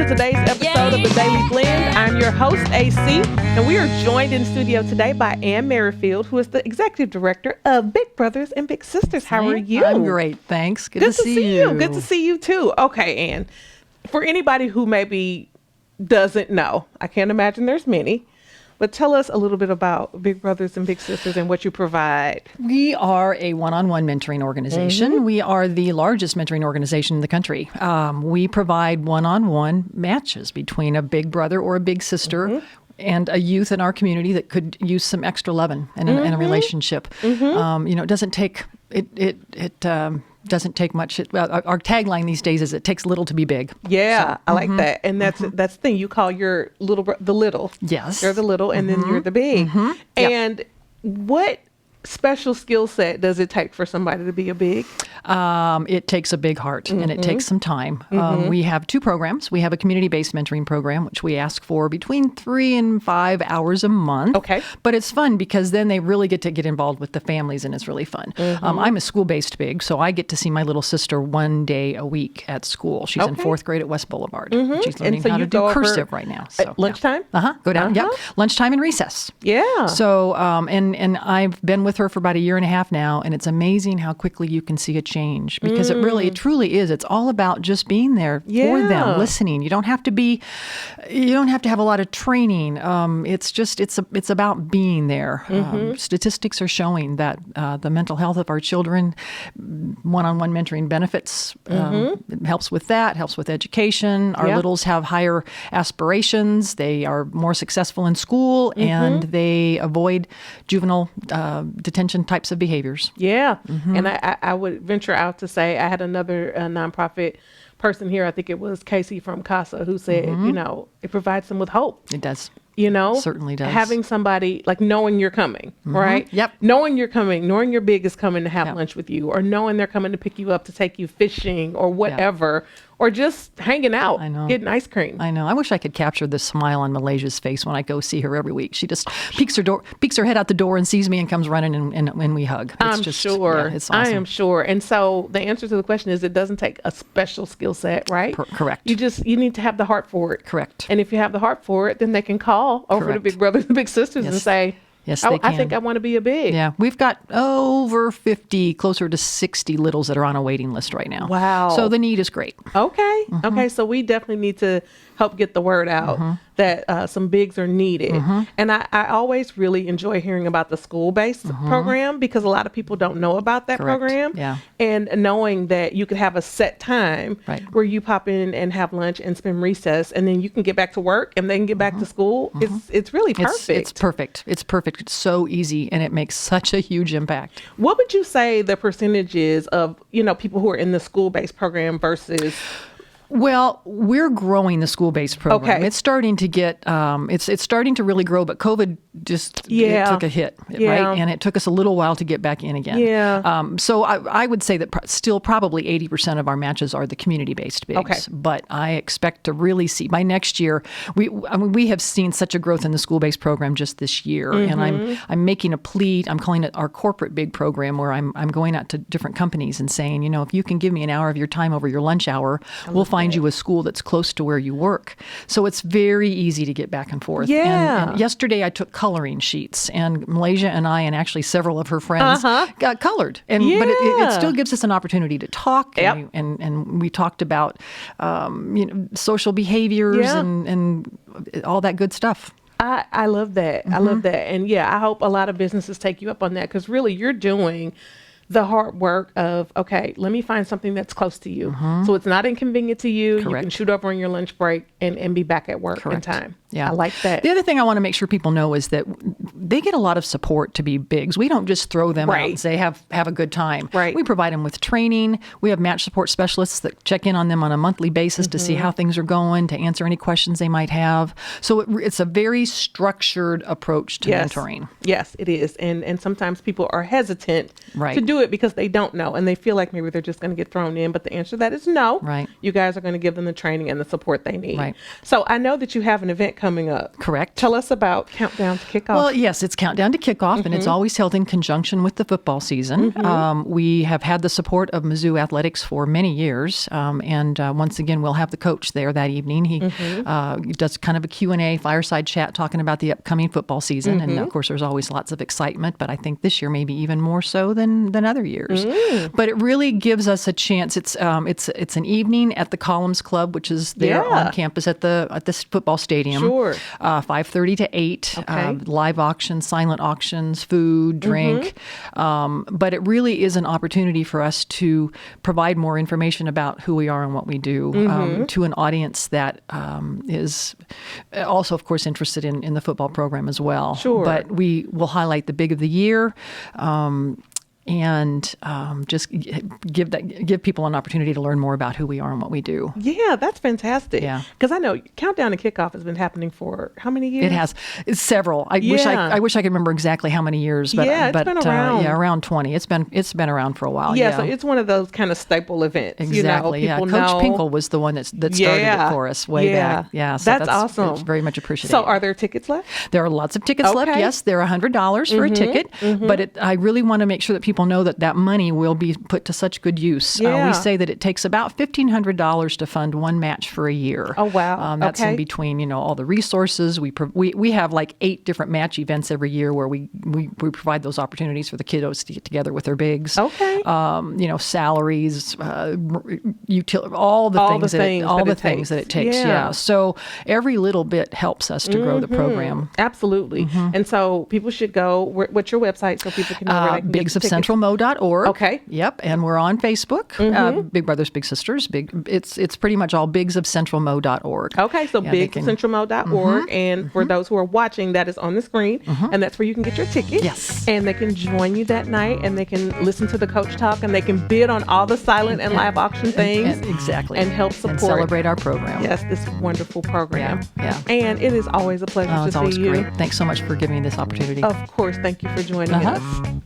to today's episode of The Daily Blend. I'm your host, AC, and we are joined in studio today by Ann Merrifield, who is the Executive Director of Big Brothers and Big Sisters. How are you? I'm great, thanks. Good to see you. Good to see you, too. Okay, Ann, for anybody who maybe doesn't know, I can't imagine there's many, but tell us a little bit about Big Brothers and Big Sisters and what you provide. We are a one-on-one mentoring organization. Mm-hmm. We are the largest mentoring organization in the country. We provide one-on-one matches between a big brother or a big sister Mm-hmm. and a youth in our community that could use some extra loving in a relationship. Mm-hmm. It doesn't take doesn't take much. Our tagline these days is "It takes little to be big." Yeah, so, I like that, and that's the thing. You call your the little. Yes, you're the little, and then you're the big. Yep. And what special skill set does it take for somebody to be a big? It takes a big heart and it takes some time. We have two programs. We have a community-based mentoring program, which we ask for between 3 and 5 hours a month. Okay. But it's fun because then they really get to get involved with the families and it's really fun. I'm a school-based big, so I get to see my little sister 1 day a week at school. She's in 4th grade at West Boulevard. She's learning how to do cursive right now. So, lunchtime? Yeah. Go down. Yep. Lunchtime and recess. Yeah. So, and I've been with her for about 1.5 years now, and it's amazing how quickly you can see a change because it truly is. It's all about just being there for them, listening. You don't have to have a lot of training. It's about being there. Statistics are showing that the mental health of our children, one-on-one mentoring benefits. It helps with that, helps with education. Our littles have higher aspirations. They are more successful in school, and they avoid juvenile detention types of behaviors. Yeah. And I would venture out to say I had another nonprofit person here. I think it was Casey from CASA who said, it provides them with hope. It does. Certainly does. Having somebody like knowing you're coming, right? Yep. Knowing you're coming, knowing your big is coming to have lunch with you, or knowing they're coming to pick you up to take you fishing or whatever, or just hanging out, getting ice cream. I know. I wish I could capture the smile on Malaysia's face when I go see her every week. She just peeks her head out the door and sees me and comes running and we hug. It's sure. Yeah, it's awesome. I am sure. And so the answer to the question is it doesn't take a special skill set, right? Correct. You need to have the heart for it. Correct. And if you have the heart for it, then they can call over to Big Brothers and Big Sisters and say, yes, they can. I think I want to be a big. Yeah, we've got over 50, closer to 60 littles that are on a waiting list right now. Wow. So the need is great. Okay. Okay. So we definitely need to help get the word out that some bigs are needed. And I always really enjoy hearing about the school-based program because a lot of people don't know about that program. Yeah. And knowing that you could have a set time where you pop in and have lunch and spend recess, and then you can get back to work and then get back to school. It's really perfect. It's perfect. It's perfect. It's so easy, and it makes such a huge impact. What would you say the percentage is of, people who are in the school-based program versus... Well, we're growing the school-based program. Okay. It's starting to get, it's starting to really grow, but COVID just it took a hit, right? And it took us a little while to get back in again. Yeah. So I would say that still probably 80% of our matches are the community-based bigs. Okay. But I expect to really see, by next year, we have seen such a growth in the school-based program just this year. And I'm making a plea, I'm calling it our corporate big program, where I'm going out to different companies and saying, if you can give me an hour of your time over your lunch hour, we'll find you a school that's close to where you work. So it's very easy to get back and forth. Yeah. And yesterday I took coloring sheets, and Malaysia and I and actually several of her friends got colored. But it still gives us an opportunity to talk. And we talked about social behaviors and all that good stuff. I love that. I love that. And I hope a lot of businesses take you up on that because really you're doing the hard work of, okay, let me find something that's close to you. So it's not inconvenient to you. Correct. You can shoot over on your lunch break and be back at work in time. Yeah. I like that. The other thing I want to make sure people know is that they get a lot of support to be bigs. We don't just throw them out and say, have a good time. Right. We provide them with training. We have match support specialists that check in on them on a monthly basis to see how things are going, to answer any questions they might have. So it's a very structured approach to mentoring. Yes, it is. And sometimes people are hesitant Right. to do it because they don't know and they feel like maybe they're just going to get thrown in. But the answer to that is no. Right. You guys are going to give them the training and the support they need. Right. So I know that you have an event coming up. Correct. Tell us about Countdown to Kickoff. Well, yes, it's Countdown to Kickoff, and it's always held in conjunction with the football season. We have had the support of Mizzou Athletics for many years, and once again, we'll have the coach there that evening. He does kind of a Q&A, fireside chat, talking about the upcoming football season, and of course, there's always lots of excitement, but I think this year maybe even more so than other years. But it really gives us a chance. It's an evening at the Columns Club, which is there on campus at this football stadium. Sure. 5:30 to 8. Live auctions, silent auctions, food, drink. But it really is an opportunity for us to provide more information about who we are and what we do to an audience that is also, of course, interested in the football program as well. Sure. But we will highlight the big of the year. And just give people an opportunity to learn more about who we are and what we do. Yeah, that's fantastic. Yeah. Because I know Countdown to Kickoff has been happening for how many years? It has. It's several. I wish I could remember exactly how many years. But it's been around. Around 20. It's been around for a while. Yeah, so it's one of those kind of staple events. Exactly. People Coach know. Pinkel was the one that started it for us way back. Yeah, so that's awesome. It's very much appreciated. So, are there tickets left? There are lots of tickets left. Yes, they're $100 for a ticket. But I really want to make sure that people know that money will be put to such good use. We say that it takes about $1,500 to fund one match for a year. Oh, wow. That's in between, all the resources. We have like 8 different match events every year where we provide those opportunities for the kiddos to get together with their bigs. Okay. Salaries, all the things that it takes. Yeah. So every little bit helps us to grow the program. Absolutely. And so people should go. What's your website so people can know where they can get tickets? bigsofcentralmo.org. Okay. Yep. And we're on Facebook. Big Brothers, Big Sisters. It's pretty much all bigsofcentralmo.org. Okay. So bigsofcentralmo.org. And for those who are watching, that is on the screen. And that's where you can get your ticket. Yes. And they can join you that night, and they can listen to the coach talk, and they can bid on all the silent and live auction things. Exactly. And help support. And celebrate our program. Yes, this wonderful program. Yeah. And it is always a pleasure to see you. It's always great. Thanks so much for giving me this opportunity. Of course. Thank you for joining us.